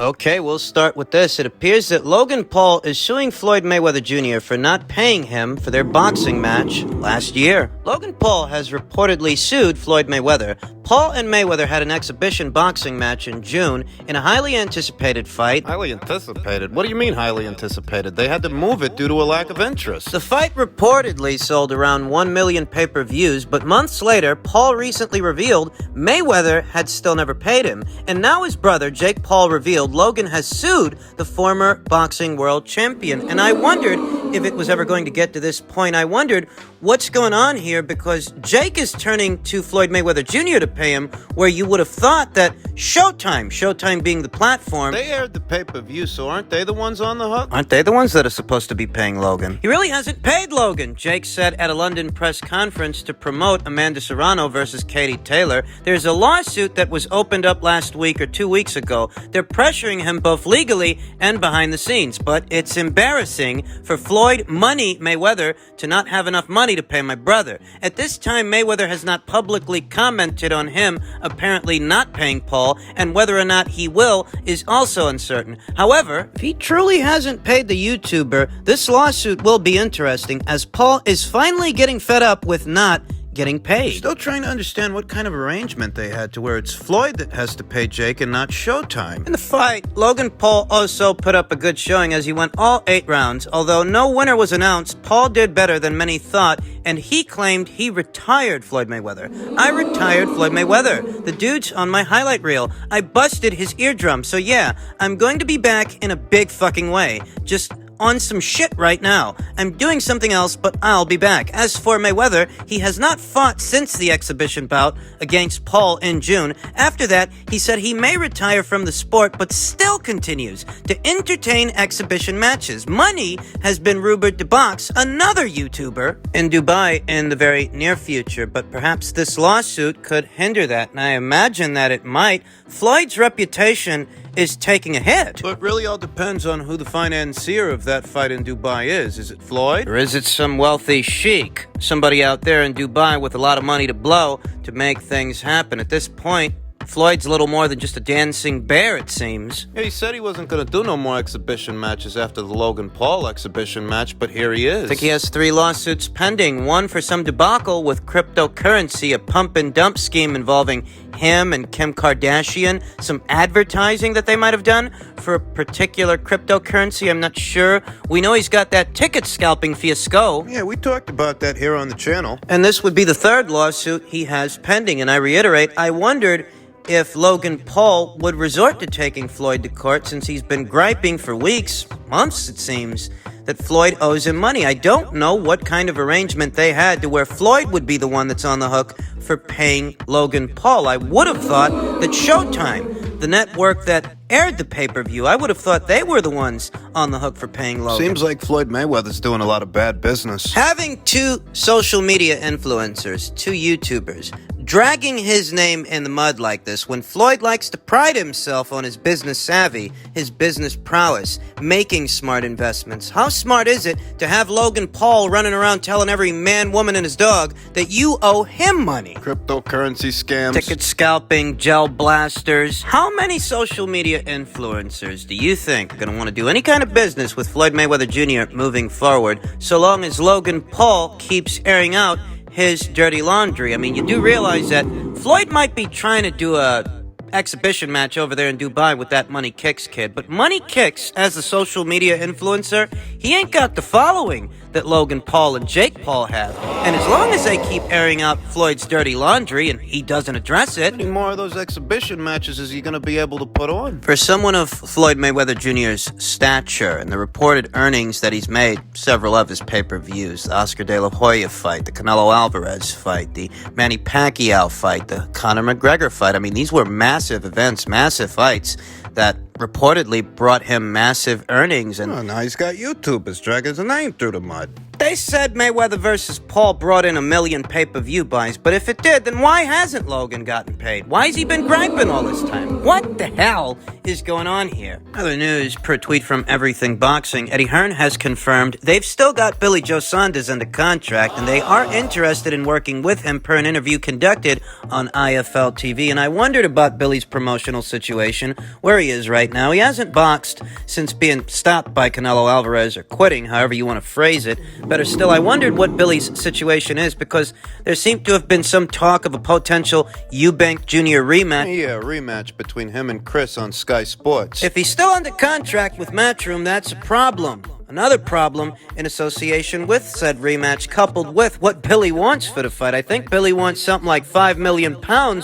Okay, we'll start with this. It appears that Logan Paul is suing Floyd Mayweather Jr. for not paying him for their boxing match last year. Logan Paul has reportedly sued Floyd Mayweather. Paul and Mayweather had an exhibition boxing match in June in a highly anticipated fight. Highly anticipated? What do you mean highly anticipated? They had to move it due to a lack of interest. The fight reportedly sold around 1 million pay-per-views, but months later, Paul recently revealed Mayweather had still never paid him. And now his brother, Jake Paul, revealed Logan has sued the former boxing world champion. And I wondered if it was ever going to get to this point. I wondered what's going on here, because Jake is turning to Floyd Mayweather Jr. to pay him, where you would have thought that Showtime being the platform. They aired the pay-per-view, so aren't they the ones on the hook? Aren't they the ones that are supposed to be paying Logan? He really hasn't paid Logan, Jake said at a London press conference to promote Amanda Serrano versus Katie Taylor. There's a lawsuit that was opened up last week or 2 weeks ago. They're pressuring him both legally and behind the scenes, but it's embarrassing for Floyd Money Mayweather to not have enough money to pay my brother. At this time, Mayweather has not publicly commented on him apparently not paying Paul, and whether or not he will is also uncertain. However, if he truly hasn't paid the YouTuber, this lawsuit will be interesting, as Paul is finally getting fed up with not getting paid. Still trying to understand what kind of arrangement they had to where it's Floyd that has to pay Jake and not Showtime. In the fight, Logan Paul also put up a good showing as he went all 8 rounds. Although no winner was announced, Paul did better than many thought, and he claimed he retired Floyd Mayweather. I retired Floyd Mayweather. The dude's on my highlight reel. I busted his eardrum, so yeah, I'm going to be back in a big fucking way. Just on some shit right now. I'm doing something else, but I'll be back. As for Mayweather, he has not fought since the exhibition bout against Paul in June. After that, he said he may retire from the sport, but still continues to entertain exhibition matches. Money has been rumored to box another YouTuber in Dubai in the very near future, but perhaps this lawsuit could hinder that, and I imagine that it might. Floyd's reputation is taking a hit. So it really all depends on who the financier of that fight in Dubai is. Is it Floyd? Or is it some wealthy sheik? Somebody out there in Dubai with a lot of money to blow to make things happen. At this point, Floyd's a little more than just a dancing bear, it seems. Yeah, he said he wasn't going to do no more exhibition matches after the Logan Paul exhibition match, but here he is. I think he has 3 lawsuits pending. One for some debacle with cryptocurrency, a pump and dump scheme involving him and Kim Kardashian, some advertising that they might have done for a particular cryptocurrency. I'm not sure. We know he's got that ticket scalping fiasco. Yeah, we talked about that here on the channel. And this would be the 3rd lawsuit he has pending. And I reiterate, I wondered if Logan Paul would resort to taking Floyd to court, since he's been griping for weeks, months it seems, that Floyd owes him money. I don't know what kind of arrangement they had to where Floyd would be the one that's on the hook for paying Logan Paul. I would have thought that Showtime, the network that aired the pay-per-view, I would have thought they were the ones on the hook for paying Logan. Seems like Floyd Mayweather's doing a lot of bad business. Having 2 social media influencers, 2 YouTubers, dragging his name in the mud like this, when Floyd likes to pride himself on his business savvy, his business prowess, making smart investments. How smart is it to have Logan Paul running around telling every man, woman, and his dog that you owe him money? Cryptocurrency scams. Ticket scalping, gel blasters. How many social media influencers do you think are going to want to do any kind of business with Floyd Mayweather Jr. moving forward, so long as Logan Paul keeps airing out his dirty laundry? I mean, you do realize that Floyd might be trying to do a exhibition match over there in Dubai with that Money Kicks kid, but Money Kicks, as a social media influencer, he ain't got the following that Logan Paul and Jake Paul have. And as long as they keep airing out Floyd's dirty laundry and he doesn't address it, How many more of those exhibition matches is he going to be able to put on? for someone of Floyd Mayweather Jr.'s stature and the reported earnings that he's made, several of his pay-per-views, the Oscar De La Hoya fight, the Canelo Alvarez fight, the Manny Pacquiao fight, the Conor McGregor fight, I mean, these were massive events, massive fights that reportedly brought him massive earnings. And Oh, now he's got YouTubers dragging his name through the mud. They said Mayweather versus Paul brought in 1 million pay-per-view buys, but if it did, then why hasn't Logan gotten paid? Why has he been griping all this time? What the hell is going on here? Other news, per tweet from Everything Boxing, Eddie Hearn has confirmed they've still got Billy Joe Saunders under contract, and they are interested in working with him per an interview conducted on IFL TV. And I wondered about Billy's promotional situation, where he is right now. He hasn't boxed since being stopped by Canelo Alvarez, or quitting, however you want to phrase it. Better still, I wondered what Billy's situation is, because there seemed to have been some talk of a potential Eubank Jr. rematch. Yeah, a rematch between him and Chris on Sky Sports. If he's still under contract with Matchroom, that's a problem. Another problem in association with said rematch, coupled with what Billy wants for the fight. I think Billy wants something like £5 million,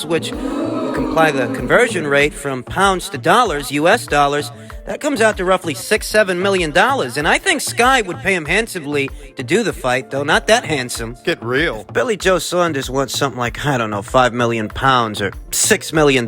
which, you can apply the conversion rate from pounds to dollars, US dollars, that comes out to roughly $6-7 million. And I think Sky would pay him handsomely to do the fight, though not that handsome. Get real. Billy Joe Saunders wants something like, I don't know, £5 million or $6 million.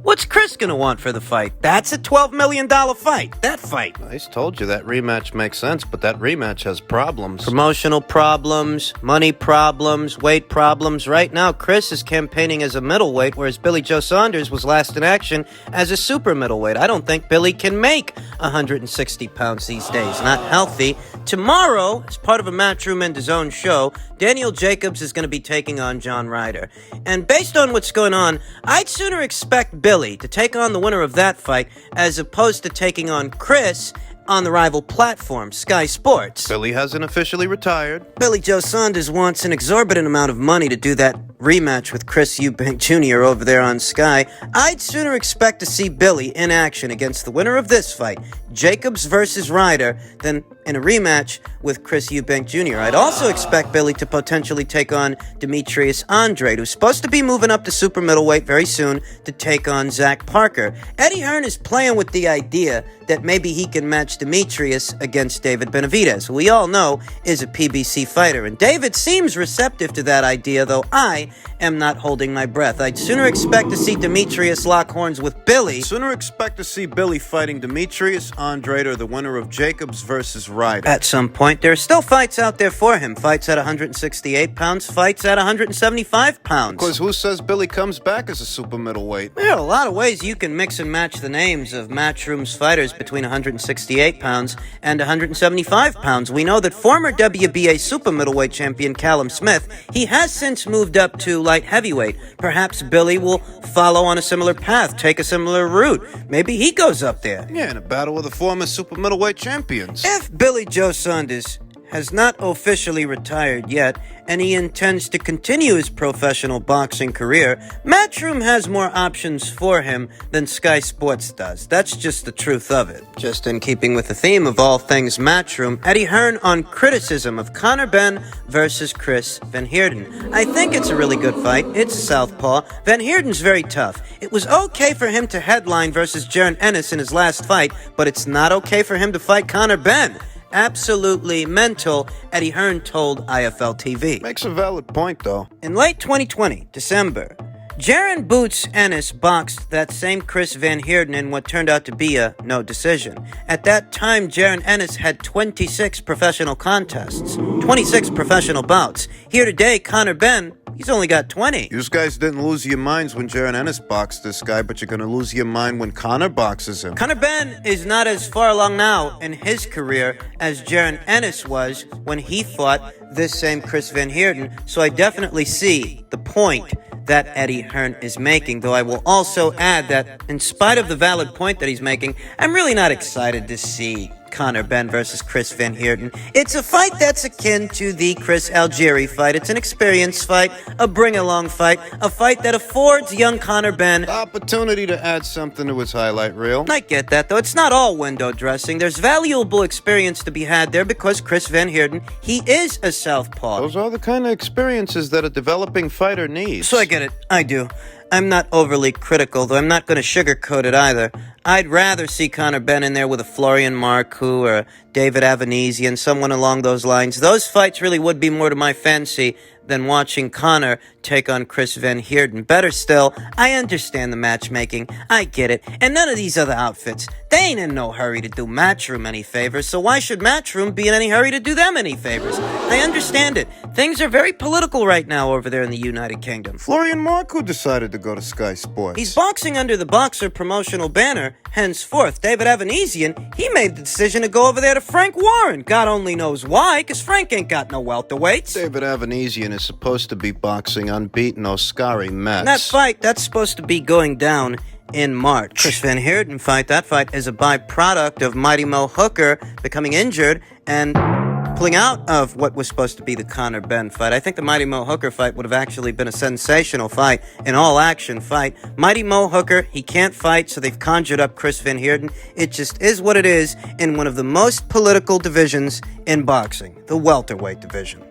What's Chris gonna want for the fight? That's a $12 million fight. That fight. I just told you that rematch makes sense, but that rematch has problems. Promotional problems, money problems, weight problems. Right now, Chris is campaigning as a middleweight, whereas Billy Joe Saunders was last in action as a super middleweight. I don't think Billy can make 160 pounds these days. Not healthy. Tomorrow, as part of a Matchroom and DAZN show, Daniel Jacobs is going to be taking on John Ryder. And based on what's going on, I'd sooner expect Billy to take on the winner of that fight as opposed to taking on Chris on the rival platform, Sky Sports. Billy hasn't officially retired. Billy Joe Saunders wants an exorbitant amount of money to do that rematch with Chris Eubank Jr. over there on Sky. I'd sooner expect to see Billy in action against the winner of this fight, Jacobs versus Ryder, than in a rematch with Chris Eubank Jr. I'd also expect Billy to potentially take on Demetrius Andrade, who's supposed to be moving up to super middleweight very soon to take on Zach Parker. Eddie Hearn is playing with the idea that maybe he can match Demetrius against David Benavidez, who we all know is a PBC fighter. And David seems receptive to that idea, though I am not holding my breath. I'd sooner expect to see Demetrius lock horns with Billy. Sooner expect to see Billy fighting Demetrius Andrade or the winner of Jacobs versus Ryder. At some point, there are still fights out there for him. Fights at 168 pounds, fights at 175 pounds. Because who says Billy comes back as a super middleweight? There are a lot of ways you can mix and match the names of Matchroom's fighters between 168 pounds and 175 pounds. We know that former WBA super middleweight champion Callum Smith, he has since moved up to light heavyweight. Perhaps Billy will follow on a similar path, take a similar route. Maybe he goes up there. Yeah, in a battle with the former super middleweight champions. If Billy Joe Saunders has not officially retired yet, and he intends to continue his professional boxing career, Matchroom has more options for him than Sky Sports does. That's just the truth of it. Just in keeping with the theme of all things Matchroom, Eddie Hearn on criticism of Conor Benn versus Chris Van Heerden. I think it's a really good fight. It's a southpaw. Van Heerden's very tough. It was okay for him to headline versus Jaron Ennis in his last fight, but it's not okay for him to fight Conor Benn. Absolutely mental, Eddie Hearn told IFL TV. Makes a valid point, though. In late 2020, December, Jaron Boots Ennis boxed that same Chris Van Heerden in what turned out to be a no decision. At that time, Jaron Ennis had 26 professional contests, 26 professional bouts. Here today, Conor Benn, he's only got 20. You guys didn't lose your minds when Jaron Ennis boxed this guy, but you're going to lose your mind when Conor boxes him. Conor Benn is not as far along now in his career as Jaron Ennis was when he fought this same Chris Van Heerden, so I definitely see the point that Eddie Hearn is making, though I will also add that in spite of the valid point that he's making, I'm really not excited to see Conor Benn versus Chris Van Heerden. It's a fight that's akin to the Chris Algieri fight. It's an experience fight, a bring-along fight, a fight that affords young Conor Benn the opportunity to add something to his highlight reel. I get that, though. It's not all window dressing. There's valuable experience to be had there because Chris Van Heerden, he is a southpaw. Those are the kind of experiences that a developing fighter needs. So I get it. I do. I'm not overly critical, though I'm not going to sugarcoat it either. I'd rather see Conor Benn in there with a Florian Marcoux or a David Avanesian, someone along those lines. Those fights really would be more to my fancy than watching Conor take on Chris Van Heerden. Better still, I understand the matchmaking. I get it. And none of these other outfits, they ain't in no hurry to do Matchroom any favors, so why should Matchroom be in any hurry to do them any favors? I understand it. Things are very political right now over there in the United Kingdom. Florian Marcoux decided to go to Sky Sports. He's boxing under the Boxer promotional banner. Henceforth, David Avanesian, he made the decision to go over there to Frank Warren. God only knows why, because Frank ain't got no welterweights. David Avanesian is supposed to be boxing unbeaten Oscari Metz. That fight, that's supposed to be going down in March. Chris Van Heerden fight, that fight is a byproduct of Mighty Mo Hooker becoming injured and pulling out of what was supposed to be the Conor Benn fight. I think the Mighty Mo Hooker fight would have actually been a sensational fight, an all-action fight. Mighty Mo Hooker, he can't fight, so they've conjured up Chris Van Heerden. It just is what it is in one of the most political divisions in boxing, the welterweight division.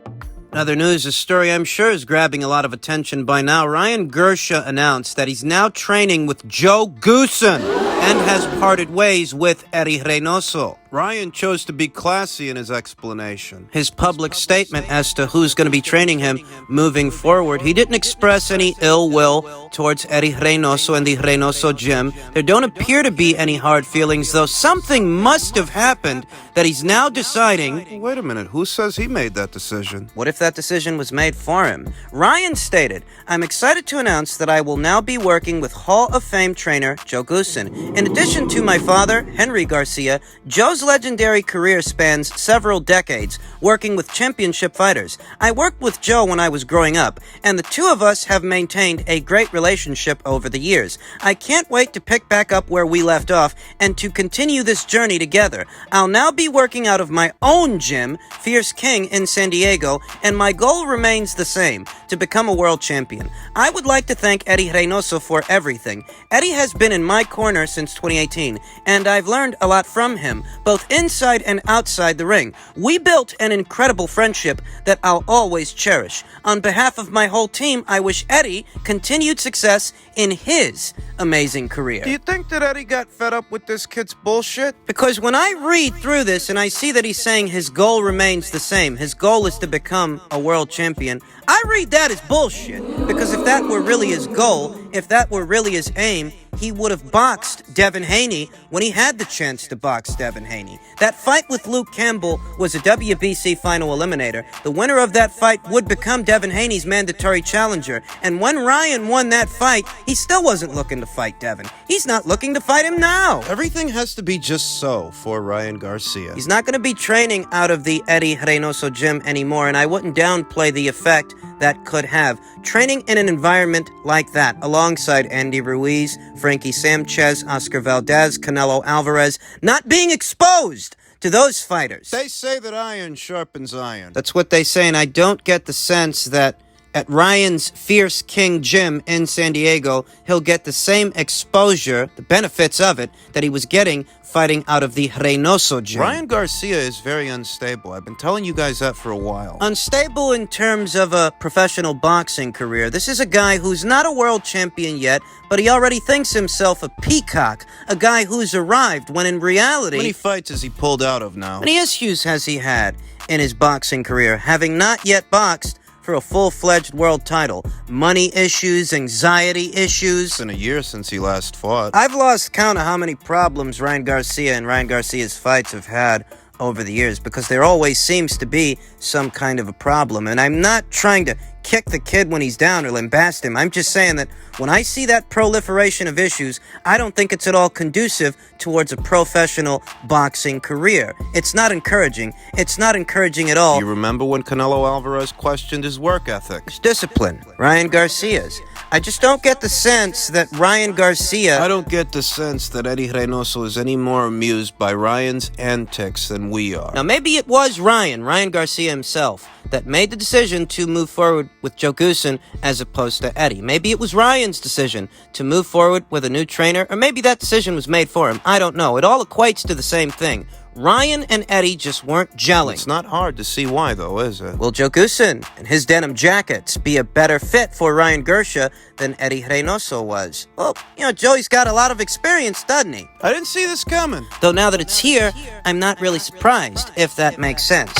Other news, a story I'm sure is grabbing a lot of attention by now. Ryan Garcia announced that he's now training with Joe Goosen and has parted ways with Eddie Reynoso. Ryan chose to be classy in his explanation. His public statement as to who's going to be training him moving forward, he didn't express any ill will towards Eddie Reynoso and the Reynoso gym. There don't appear to be any hard feelings, though something must have happened that he's now deciding. Wait a minute, who says he made that decision? What if that decision was made for him? Ryan stated, "I'm excited to announce that I will now be working with Hall of Fame trainer Joe Goosen. In addition to my father, Henry Garcia, Joe's legendary career spans several decades, working with championship fighters. I worked with Joe when I was growing up, and the two of us have maintained a great relationship over the years. I can't wait to pick back up where we left off and to continue this journey together. I'll now be working out of my own gym, Fierce King in San Diego, and my goal remains the same, to become a world champion. I would like to thank Eddie Reynoso for everything. Eddie has been in my corner since 2018, and I've learned a lot from him, both inside and outside the ring. We built an incredible friendship that I'll always cherish. On behalf of my whole team, I wish Eddie continued success in his amazing career." Do you think that Eddie got fed up with this kid's bullshit? Because when I read through this and I see that he's saying his goal remains the same, his goal is to become a world champion, I read that as bullshit. Because if that were really his goal, if that were really his aim, he would have boxed Devin Haney when he had the chance to box Devin Haney. That fight with Luke Campbell was a WBC final eliminator. The winner of that fight would become Devin Haney's mandatory challenger. And when Ryan won that fight, he still wasn't looking to fight Devin. He's not looking to fight him now. Everything has to be just so for Ryan Garcia. He's not going to be training out of the Eddie Reynoso gym anymore, and I wouldn't downplay the effect that could have. Training in an environment like that, alongside Andy Ruiz, Frankie Sanchez, Oscar Valdez, Canelo Alvarez, not being exposed to those fighters. They say that iron sharpens iron. That's what they say, and I don't get the sense that at Ryan's Fierce King gym in San Diego, he'll get the same exposure, the benefits of it, that he was getting fighting out of the Reynoso gym. Ryan Garcia is very unstable. I've been telling you guys that for a while. Unstable in terms of a professional boxing career. This is a guy who's not a world champion yet, but he already thinks himself a peacock, a guy who's arrived when in reality... How many fights has he pulled out of now? How many issues has he had in his boxing career, having not yet boxed for a full-fledged world title? Money issues, anxiety issues. It's been a year since he last fought. I've lost count of how many problems Ryan Garcia and Ryan Garcia's fights have had over the years, because there always seems to be some kind of a problem. And I'm not trying to kick the kid when he's down or lambast him. I'm just saying that when I see that proliferation of issues, I don't think it's at all conducive towards a professional boxing career. It's not encouraging. It's not encouraging at all. You remember when Canelo Alvarez questioned his work ethic? His discipline. Ryan Garcia's. I just don't get the sense that Ryan Garcia... I don't get the sense that Eddie Reynoso is any more amused by Ryan's antics than we are. Now, maybe it was Ryan Garcia himself, that made the decision to move forward with Joe Goosen as opposed to Eddie. Maybe it was Ryan's decision to move forward with a new trainer, or maybe that decision was made for him. I don't know. It all equates to the same thing. Ryan and Eddie just weren't gelling. It's not hard to see why, though, is it? Will Joe Goosen and his denim jackets be a better fit for Ryan Garcia than Eddie Reynoso was? Well, Joey's got a lot of experience, doesn't he? I didn't see this coming. Though now that it's here, I'm not really surprised, if that makes sense.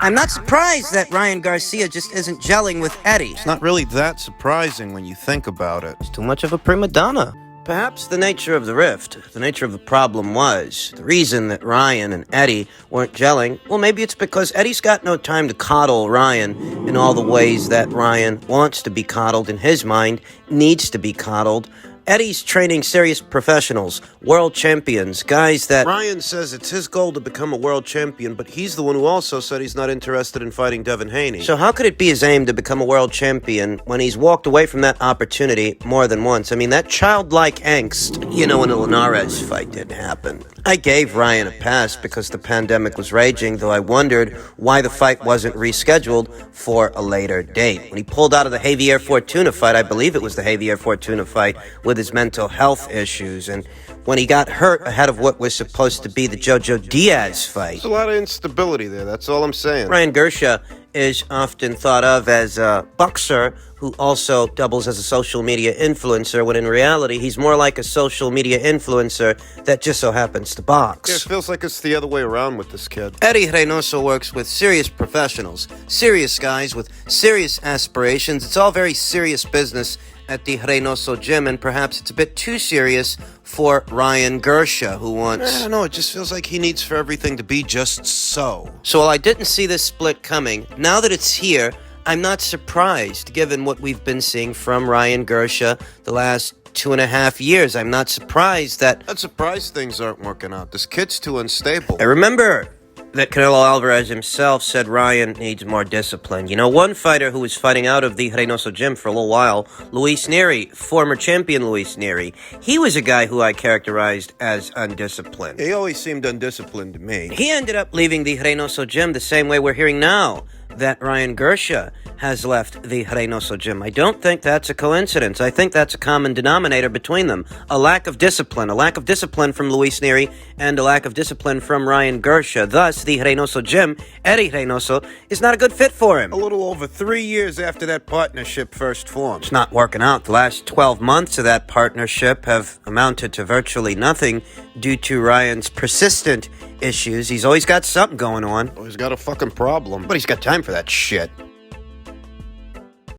I'm not surprised that Ryan Garcia just isn't gelling with Eddie. It's not really that surprising when you think about it. Too much of a prima donna. Perhaps the nature of the rift, the nature of the problem was the reason that Ryan and Eddie weren't gelling. Well, maybe it's because Eddie's got no time to coddle Ryan in all the ways that Ryan wants to be coddled in his mind, needs to be coddled. Eddie's training serious professionals, world champions, guys that... Ryan says it's his goal to become a world champion, but he's the one who also said he's not interested in fighting Devin Haney. So how could it be his aim to become a world champion when he's walked away from that opportunity more than once? I mean, that childlike angst, when the Linares fight didn't happen. I gave Ryan a pass because the pandemic was raging, though I wondered why the fight wasn't rescheduled for a later date. When he pulled out of the Javier Fortuna fight, I believe it was the Javier Fortuna fight, with his mental health issues, and when he got hurt ahead of what was supposed to be the Jojo Diaz fight. There's a lot of instability there, that's all I'm saying. Ryan Garcia is often thought of as a boxer who also doubles as a social media influencer, when in reality he's more like a social media influencer that just so happens to box. Yeah, it feels like it's the other way around with this kid. Eddie Reynoso works with serious professionals, serious guys with serious aspirations. It's all very serious business at the Reynoso gym, and perhaps it's a bit too serious for Ryan Garcia, who wants... I don't know, it just feels like he needs for everything to be just so. So while I didn't see this split coming, now that it's here, I'm not surprised, given what we've been seeing from Ryan Garcia the last 2.5 years. I'm not surprised that... Not surprised things aren't working out. This kid's too unstable. I remember that Canelo Alvarez himself said Ryan needs more discipline. One fighter who was fighting out of the Reynoso gym for a little while, Luis Nery, former champion Luis Nery, he was a guy who I characterized as undisciplined. He always seemed undisciplined to me. He ended up leaving the Reynoso gym the same way we're hearing now that Ryan Garcia has left the Reynoso gym. I don't think that's a coincidence. I think that's a common denominator between them. A lack of discipline from Luis Nery, and a lack of discipline from Ryan Garcia. Thus, the Reynoso gym, Eddie Reynoso, is not a good fit for him. A little over 3 years after that partnership first formed. It's not working out. The last 12 months of that partnership have amounted to virtually nothing due to Ryan's persistent issues. He's always got something going on. Oh, he's got a fucking problem. But he's got time for that shit.